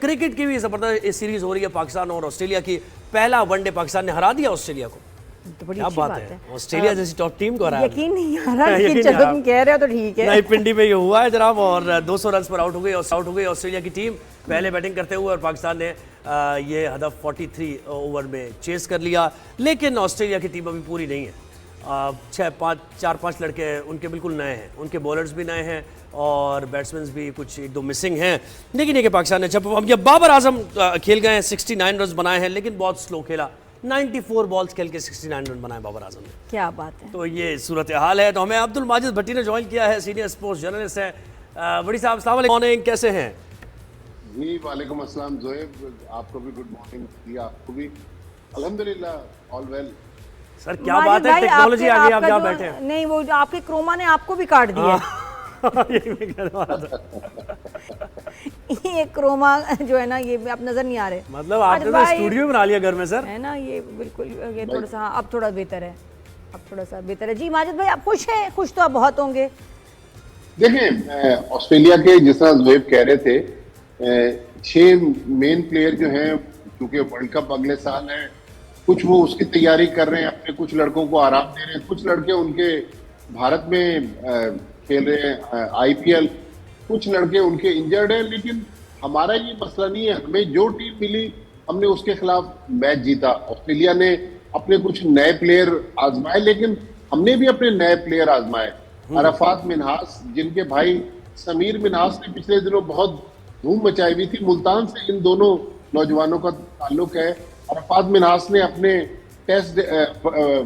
Cricket की भी जबरदस्त सीरीज हो रही है पाकिस्तान और ऑस्ट्रेलिया की। पहला वनडे पाकिस्तान ने हरा दिया ऑस्ट्रेलिया को। तो बड़ी क्या अच्छी बात है, ऑस्ट्रेलिया जैसी टॉप टीम को हराया। यकीन नहीं आ रहा कि चलो तुम कह रहे हो तो ठीक है। नहीं, पिंडी में ये हुआ है जनाब, और 200 रन पर आउट हो गई ऑस्ट्रेलिया की टीम पहले बैटिंग करते हुए, और पाकिस्तान ने ये हदफ 43 ओवर में चेस कर लिया। लेकिन ऑस्ट्रेलिया की टीम अभी पूरी नहीं है। 4-5 लड़के उनके बिल्कुल नए हैं, उनके बॉलर्स भी नए हैं और बैट्समैन भी कुछ 1-2 मिसिंग हैं। लेकिन ये कि पाकिस्तान ने जब बाबर आजम खेल गए हैं, 69 रन बनाए हैं, लेकिन बहुत स्लो खेला। 94 बॉल्स खेल के 69 रन बनाए बाबर आजम ने। क्या बात है। तो ये सूरत हाल है। तो हमें अब्दुल माजिद भट्टी ने ज्वाइन किया है, सीनियर स्पोर्ट्स जर्नलिस्ट है। बड़ी साहब अस्सलाम वालेकुम, मॉर्निंग, कैसे हैं जी? वालेकुम अस्सलाम ज़ोएब, आपको भी गुड मॉर्निंग जी, आपको भी अल्हम्दुलिल्लाह ऑल वेल। सर क्या बात है, टेक्नोलॉजी आ गई, आप जहाँ बैठे हैं। नहीं, वो आपके क्रोमा ने आपको भी काट दिया। ये क्रोमा जो है ना, ये आप नजर नहीं आ रहे। मतलब आपने तो स्टूडियो बना लिया घर में सर, है ना? ये बिल्कुल, ये थोड़ा सा अब थोड़ा बेहतर है, अब थोड़ा सा बेहतर है। जी माजिद भाई, आप खुश हैं? खुश तो आप बहुत होंगे। देखें, ऑस्ट्रेलिया के जिस तरह ज़ोएब कह रहे थे, 6 मेन प्लेयर जो हैं, क्योंकि वर्ल्ड कप अगले साल है, कुछ वो उसकी तैयारी कर रहे हैं, अपने कुछ लड़कों को आराम दे रहे हैं, कुछ लड़के उनके भारत में खेल रहे हैं IPL, कुछ लड़के उनके इंजर्ड हैं। लेकिन हमारा ये मसला नहीं है, हमें जो टीम मिली हमने उसके खिलाफ मैच जीता। ऑस्ट्रेलिया ने अपने कुछ नए प्लेयर आजमाए, लेकिन हमने भी अपने नए प्लेयर आजमाए। अरफात मिन्हास, जिनके भाई समीर मिन्हास ने पिछले दिनों बहुत धूम मचाई हुई थी, मुल्तान से इन दोनों नौजवानों का ताल्लुक है। अरफात मिन्हास ने अपने टेस्ट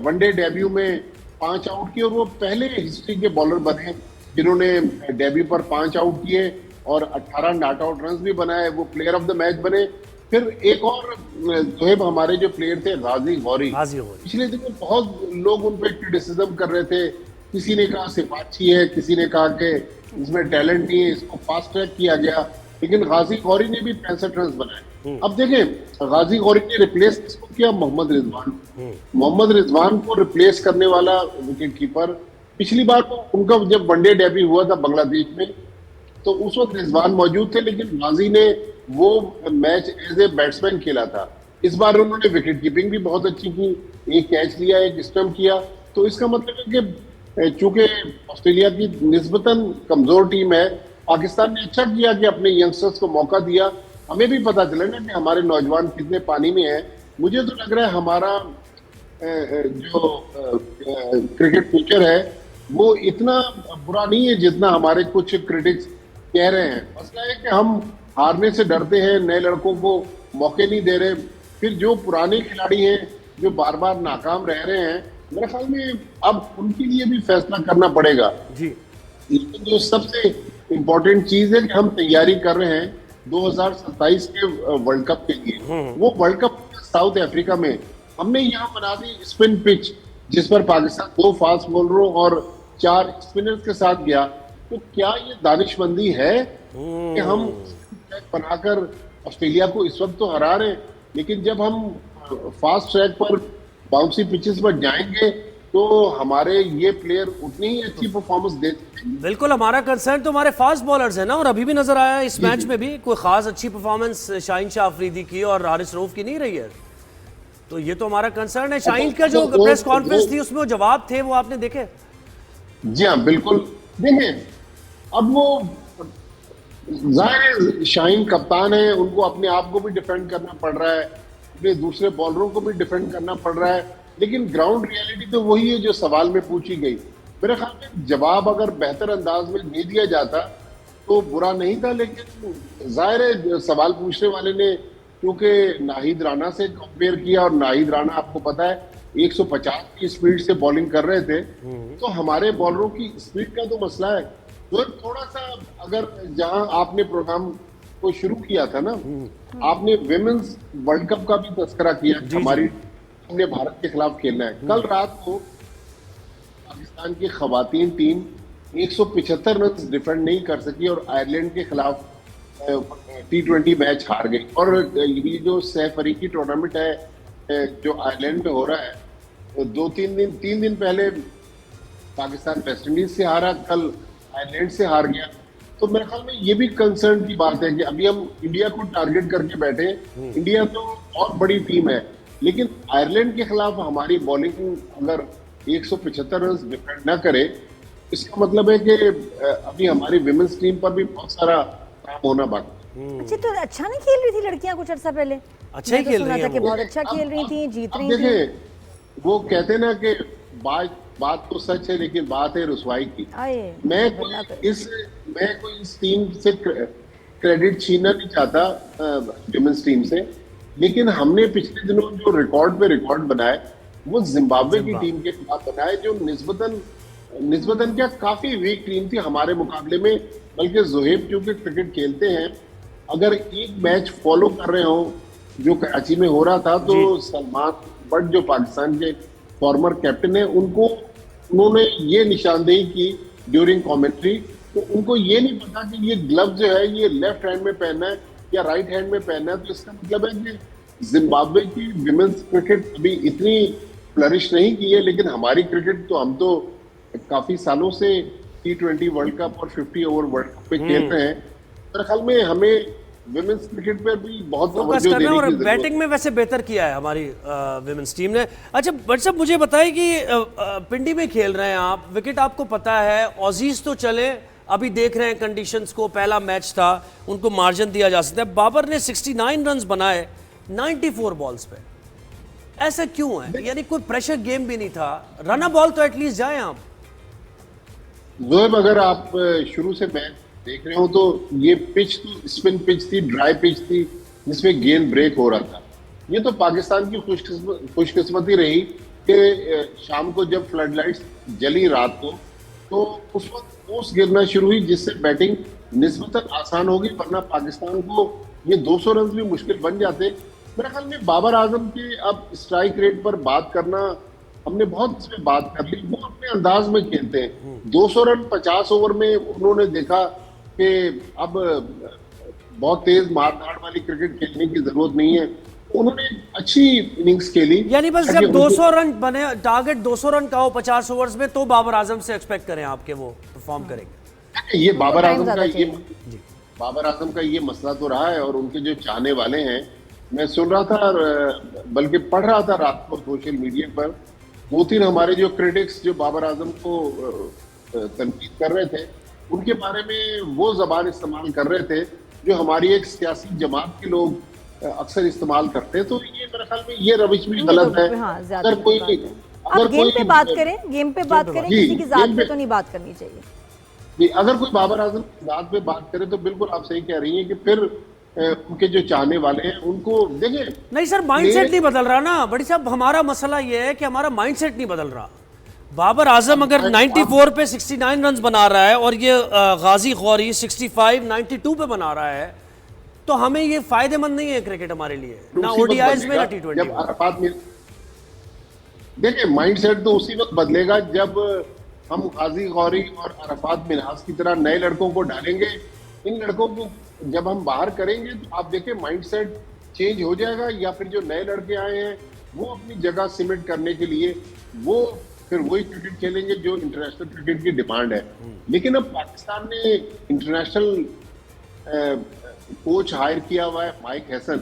वनडे डेब्यू में 5 आउट किए, और वो पहले हिस्ट्री के बॉलर बने जिन्होंने डेब्यू पर 5 आउट किए और 18 नॉट आउट रन भी बनाए। वो प्लेयर ऑफ द मैच बने। फिर एक और जोहेब, हमारे जो प्लेयर थे गाजी गौरी, पिछले दिनों बहुत लोग उन पर क्रिटिसिज्म कर रहे थे। किसी ने कहा सिर्फ अच्छी है, किसी ने कहा कि इसमें टैलेंट नहीं है, इसको फास्ट ट्रैक किया गया। लेकिन गाजी गौरी ने भी 65 रन बनाए। अब देखें, गाजी गौरी ने रिप्लेस किसको किया? मोहम्मद रिजवान। मोहम्मद रिजवान को रिप्लेस करने वाला विकेट कीपर, पिछली बार तो उनका जब वनडे डेब्यू हुआ था बांग्लादेश में, तो उस वक्त रिजवान मौजूद थे, लेकिन गाजी ने वो मैच एज ए बैट्समैन खेला था। इस बार उन्होंने विकेट कीपिंग भी बहुत अच्छी की, एक कैच लिया, एक स्टंप किया। तो इसका मतलब है कि चूंकि ऑस्ट्रेलिया की निस्बतन कमजोर टीम है, पाकिस्तान ने अच्छा किया कि अपने यंगस्टर्स को मौका दिया। हमें भी पता चला ना कि हमारे नौजवान कितने पानी में हैं। मुझे तो लग रहा है हमारा जो क्रिकेट फ्यूचर है वो इतना बुरा नहीं है जितना हमारे कुछ क्रिटिक्स कह रहे हैं। मसला है कि हम हारने से डरते हैं, नए लड़कों को मौके नहीं दे रहे। फिर जो पुराने खिलाड़ी हैं जो बार बार नाकाम रह रहे हैं, मेरे ख्याल में अब उनके लिए भी फैसला करना पड़ेगा जी। लेकिन जो सबसे इम्पोर्टेंट चीज है कि हम तैयारी कर रहे हैं 2027 के वर्ल्ड कप के लिए। वो वर्ल्ड कप साउथ अफ्रीका में हमने यहाँ बना दी स्पिन पिच, जिस पर पाकिस्तान 2 फास्ट बॉलरों और 4 स्पिनर्स के साथ गया। तो क्या ये दानिशमंदी है कि हम बनाकर ऑस्ट्रेलिया को इस वक्त तो हरा रहे हैं, लेकिन जब हम फास्ट ट्रैक पर बाउंसी पिचेस पर जाएंगे तो हमारे ये प्लेयर उतनी ही अच्छी परफॉर्मेंस देते हैं। बिल्कुल, हमारा कंसर्न तो हमारे फास्ट बॉलर्स है ना, और अभी भी नजर आया इस मैच में भी कोई खास अच्छी परफॉर्मेंस शाहीन शाह अफरीदी की और हारिस रऊफ की नहीं रही है। तो ये तो हमारा कंसर्न है। शाहीन का जो प्रेस कॉन्फ्रेंस थी उसमें जवाब थे, वो आपने देखे? जी हाँ, बिल्कुल देखें। अब वो जाहिर शाहीन कप्तान है, उनको अपने आप को भी डिफेंड करना पड़ रहा है, अपने दूसरे बॉलरों को भी डिफेंड करना पड़ रहा है। लेकिन ग्राउंड रियलिटी तो वही है जो सवाल में पूछी गई। मेरे ख्याल में जवाब अगर बेहतर अंदाज में दे दिया जाता तो बुरा नहीं था। लेकिन जाहिर है सवाल पूछने वाले ने क्योंकि नाहिद राणा से कंपेयर किया, और नाहिद राणा आपको पता है 150 की स्पीड से बॉलिंग कर रहे थे, तो हमारे बॉलरों की स्पीड का तो मसला है। तो थोड़ा सा अगर जहां आपने प्रोग्राम को शुरू किया था ना, आपने विमेंस वर्ल्ड कप का भी तस्करा किया, हमारी हमने भारत के खिलाफ खेलना है। कल रात को पाकिस्तान की खवातीन टीम 175 रन डिफेंड नहीं कर सकी और आयरलैंड के खिलाफ T20 मैच हार गई। और ये जो सैफ अफ्रीकी टूर्नामेंट है जो आयरलैंड में हो रहा है, 3 दिन पहले पाकिस्तान वेस्ट इंडीज से हारा, कल आयरलैंड से हार गया। तो मेरे ख्याल में ये भी कंसर्न की बात है कि अभी हम इंडिया को टारगेट करके बैठे हैं। इंडिया तो और बड़ी टीम है, लेकिन आयरलैंड के खिलाफ हमारी बॉलिंग अगर 175 रन डिफेंड ना करे, इसका मतलब है कि अभी हमारी विमेंस टीम पर भी बहुत सारा काम होना बाकी है। अच्छा, तो अच्छा नहीं खेल रही थी लड़कियां कुछ अर्सा पहले? अच्छा ही मैं तो खेल सुना रही था हैं कि वो। बहुत अच्छा खेल रही थी, जीत रही थी। देखिए, वो कहते हैं ना कि बात तो सच है, लेकिन बात है रुसवाई की। आए मैं बल्ला करे। कोई इस टीम से क्रेडिट छीनना नहीं चाहता विमेंस टीम से, लेकिन हमने पिछले दिनों जो रिकॉर्ड पे रिकॉर्ड बनाए वो जिम्बाब्वे की टीम के खिलाफ बनाए, जो निस्बतन क्या काफी वीक टीम थी हमारे मुकाबले में। बल्कि जोहेब क्योंकि क्रिकेट खेलते हैं, अगर एक मैच फॉलो कर रहे हो जो कराची में हो रहा था, तो सलमान बट जो पाकिस्तान के फॉर्मर कैप्टन है, उन्होंने ये निशानदेही की ड्यूरिंग कमेंट्री, तो उनको ये नहीं पता कि ये ग्लव जो है ये लेफ्ट हैंड में पहनना है या राइट हैंड में पहनना है। तो इसका मतलब है कि जिम्बाब्वे की विमेंस क्रिकेट अभी इतनी फ्लरिश नहीं की है, लेकिन हमारी क्रिकेट तो हम तो काफी सालों से T20 वर्ल्ड कप और 50 ओवर वर्ल्ड कप पे खेल रहे हैं। मेरे ख्याल में हमें विमेंस क्रिकेट पर भी बहुत फोकस तवज्जो करना देने है, और की जरूरत है। बैटिंग में वैसे बेहतर किया है हमारी विमेंस टीम ने। अच्छा बट साहब, मुझे बताइए कि पिंडी में खेल रहे हैं आप, विकेट आपको पता है, ऑजीज तो चले, अभी देख रहे हैं कंडीशंस को, पहला मैच था, उनको मार्जिन दिया जा सकता है। बाबर ने 69 रन बनाए 94 बॉल्स पे, ऐसा क्यों है? यानी कोई प्रेशर गेम भी नहीं था, रन बॉल तो एटलीस्ट जाए आप। जोएब, अगर आप शुरू से मैच देख रहे हो तो ये पिच तो स्पिन पिच थी, ड्राई पिच थी, जिसमें गेंद ब्रेक हो रहा था। ये तो पाकिस्तान की खुशकिस्मती रही कि शाम को जब फ्लड लाइट्स जली रात को, तो उस वक्त ओस गिरना शुरू हुई, जिससे बैटिंग निस्बतन आसान होगी, वरना पाकिस्तान को ये 200 रन भी मुश्किल बन जाते। मेरे ख्याल में बाबर आजम के अब स्ट्राइक रेट पर बात करना, हमने बहुत इसमें बात कर ली। वो अपने अंदाज में खेलते हैं। 200 रन 50 ओवर में उन्होंने देखा कि अब बहुत तेज मारधाड़ वाली क्रिकेट खेलने की जरूरत नहीं है। उन्होंने अच्छी इनिंग्स खेली। यानी बस जब 200 रन बने, टारगेट 200 रन का हो 50 ओवर्स में, तो बाबर आजम से एक्सपेक्ट करें आपके वो परफॉर्म करेंगे। ये बाबर टाइम आजम ज्यादा का ये मसला तो रहा है, और उनके जो चाहने वाले हैं, मैं सुन रहा था बल्कि पढ़ रहा था रात को सोशल मीडिया पर, 2-3 हमारे जो क्रिटिक्स जो बाबर आजम को तनकीद कर रहे थे, उनके बारे में वो जबान इस्तेमाल कर रहे थे जो हमारी एक सियासी जमात के लोग अक्सर इस्तेमाल करते हैं। तो ये मेरे ख्याल में ये रविश भी गलत है। हाँ, ज्यादा अगर कोई आप गेम पे बात करें, गेम पे बात करें, जी, किसी की जात गेम पे पे- तो नहीं बात करनी चाहिए। जी, अगर कोई बाबर आजम की बात पे बात करे तो बिल्कुल आप सही कह रही हैं कि फिर उनके जो चाहने वाले हैं उनको देखें। नहीं सर, माइंडसेट नहीं बदल रहा ना बड़ी साहब। हमारा मसला ये है कि हमारा माइंडसेट नहीं बदल रहा। बाबर आजम अगर 94 पे 69 रन बना रहा है, और ये गाजी खौरी 65 92 पे बना रहा है, तो हमें ये फायदेमंद नहीं है क्रिकेट हमारे लिए, ना उसी वक्त ओडीआईज में ना बदलेगा T20 जब में। अरफात में। देखिए, माइंडसेट तो उसी वक्त बदलेगा जब हम गाजी गौरी और अरफात मिन्हाज की तरह नए लड़कों को डालेंगे। इन लड़कों को जब हम बाहर करेंगे तो आप देखें माइंडसेट चेंज हो जाएगा, या फिर जो नए लड़के आए हैं वो अपनी जगह सीमेंट करने के लिए वो फिर वही क्रिकेट खेलेंगे जो इंटरनेशनल क्रिकेट की डिमांड है। लेकिन अब पाकिस्तान ने इंटरनेशनल कोच हायर किया हुआ है, माइक हैसन।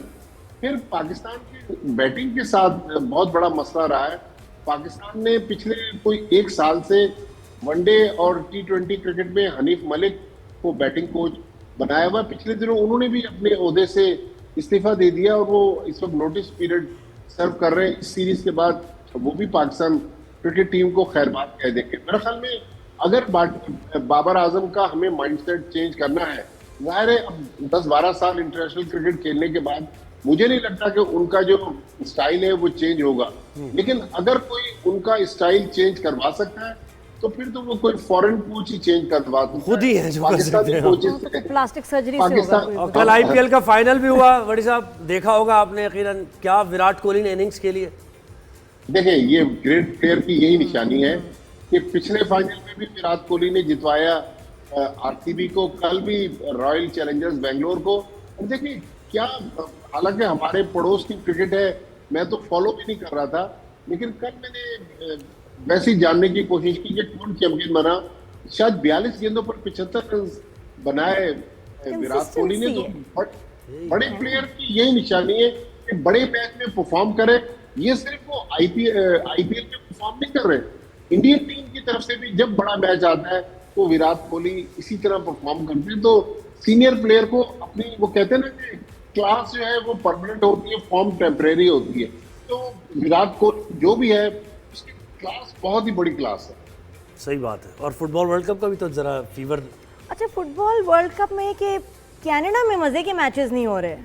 फिर पाकिस्तान की बैटिंग के साथ बहुत बड़ा मसला रहा है। पाकिस्तान ने पिछले कोई 1 साल से वनडे और T20 क्रिकेट में हनीफ मलिक को बैटिंग कोच बनाया हुआ। पिछले दिनों उन्होंने भी अपने ओहदे से इस्तीफा दे दिया, और वो इस वक्त नोटिस पीरियड सर्व कर रहे हैं। इस सीरीज के बाद वो भी पाकिस्तान क्रिकेट टीम को खैरबाद कह देंगे। मेरे ख्याल में अगर बाबर आजम का हमें माइंडसेट चेंज करना है, जाहिर है अब 10-12 साल इंटरनेशनल क्रिकेट खेलने के बाद मुझे नहीं लगता कि उनका जो स्टाइल है वो चेंज होगा। लेकिन अगर कोई उनका स्टाइल चेंज करवा सकता है तो फिर तो वो कोई फॉरेन कोच ही चेंज करवा सकता है। खुद ही है जो कर सकते पाकिस्तानी हैं। कोचेस तो प्लास्टिक सर्जरी से होगा पाकिस्तान- कोई और भी। कल आईपीएल का फाइनल भी हुआ बड़ी साहब, देखा होगा आपने यकीनन, क्या विराट कोहली ने इनिंग्स के लिए। देखें, ये ग्रेट प्लेयर की यही निशानी है कि पिछले फाइनल में भी विराट कोहली ने जितवाया आरसीबी को, कल भी रॉयल चैलेंजर्स बेंगलोर को। और देखिए क्या, हालांकि हमारे पड़ोस की क्रिकेट है, मैं तो फॉलो भी नहीं कर रहा था, लेकिन कल मैंने वैसे ही जानने की कोशिश की कि कौन चैंपियन बना। शायद 42 गेंदों पर 75 रन बनाए विराट कोहली ने, तो Consistency बड़े प्लेयर की यही निशानी है कि बड़े मैच में परफॉर्म करे। ये सिर्फ वो आईपीएल में परफॉर्म नहीं कर रहे, इंडियन टीम की तरफ से भी जब बड़ा मैच आता है तो विराट कोहली इसी तरह परफॉर्म करते हैं। तो सीनियर प्लेयर को अपनी, वो कहते हैं ना कि क्लास जो है वो परमानेंट होती है, फॉर्म टेम्परेरी होती है। तो विराट कोहली जो भी है उसकी क्लास बहुत ही बड़ी क्लास है। सही बात है। और फुटबॉल वर्ल्ड कप का भी तो जरा फीवर। अच्छा, फुटबॉल वर्ल्ड कप में कि कनाडा में मजे के मैचेस नहीं हो रहे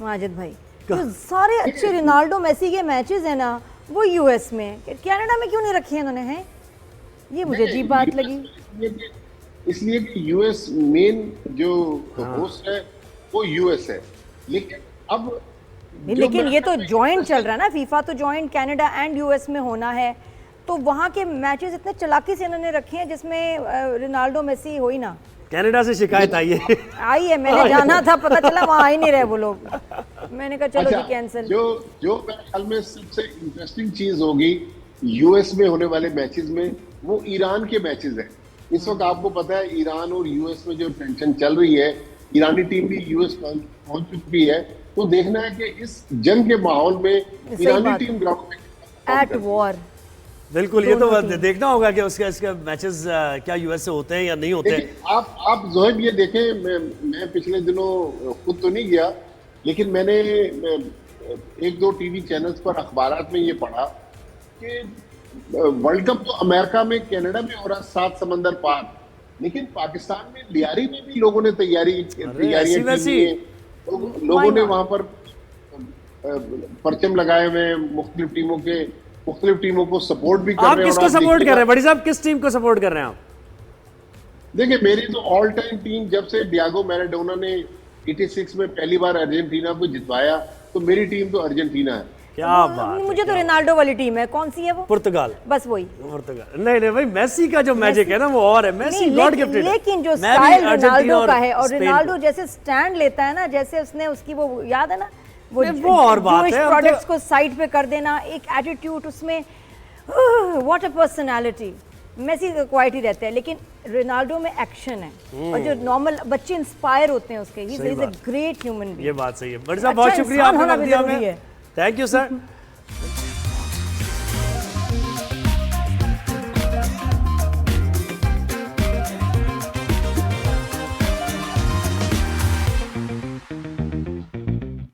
माजिद भाई, जो सारे अच्छे रोनाल्डो मेसी के मैचेस है ना वो यूएस में, कनाडा में क्यों नहीं रखे हैं उन्होंने? हैं, ये मुझे अजीब बात लगी। इसलिए कि यूएस मेन जो होस्ट है वो यूएस है, लेकिन अब लेकिन ये तो जॉइंट चल रहा है ना, फीफा तो जॉइंट कनाडा एंड यूएस में होना है, तो वहाँ के मैचेस इतने चालाकी से इन्होंने रखे हैं जिसमें रोनाल्डो मेसी हो ही ना। कनाडा से शिकायत आई है। आई है, मैंने जाना था, पता चला वहाँ आ ही नहीं रहे वो लोग। मैंने कहा चलो जी कैंसिल। जो मेरे ख्याल में सबसे इंटरेस्टिंग चीज होगी यूएस में होने वाले मैचेस में, वो ईरान के मैचेस हैं। इस वक्त आपको पता है ईरान और यूएस में जो टेंशन चल रही है, ईरानी टीम भी यूएस पहुंच चुकी है। तो देखना है कि इस जंग के माहौल में ईरानी टीम ग्राउंड में एट वॉर। बिल्कुल, ये तो देखना होगा कि उसके मैचेस क्या यूएस से होते हैं या नहीं होते हैं। आप जोहेब ये देखें, मैं पिछले दिनों खुद तो नहीं गया, लेकिन मैंने एक दो टीवी चैनल्स पर अखबारात में ये पढ़ा कि वर्ल्ड कप तो अमेरिका में कनाडा में हो रहा, 7 समंदर पार, लेकिन पाकिस्तान में लियारी में भी लोगों ने तैयारियां की हैं। लोगों ने वहां पर परचम लगाए हुए, मुख्तलिफ टीमों को सपोर्ट भी कर रहे हैं। आप किसको सपोर्ट कर रहे हैं बड़ी साहब, किस टीम को सपोर्ट कर रहे हैं आप? देखिए, मेरी तो ऑल टाइम टीम, जब से डियागो मैराडोना ने 86 में पहली बार अर्जेंटीना को जितवाया, तो मेरी टीम तो अर्जेंटीना है। क्या बात, मुझे तो रोनाल्डो वाली टीम है। कौन सी है वो? पुर्तगाल। बस वही पुर्तगाल। नहीं भाई, मेसी का जो मैजिक है ना वो और है। मेसी गॉड गिफ्टेड है, लेकिन जो स्टाइल रोनाल्डो का है, और रोनाल्डो जैसे स्टैंड लेता है ना, जैसे उसने उसकी वो याद है ना, वो और बात है, प्रोडक्ट्स को साइड पे कर देना, एक एटीट्यूड उसमें, what a personality. Messi quiet ही रहते हैं, लेकिन रोनाल्डो में एक्शन है, और जो नॉर्मल बच्चे इंस्पायर होते हैं उसके। He is a great human being. ये बात सही है। बड़ी साहब बहुत शुक्रिया आपने वक्त दिया हमें। Thank you sir.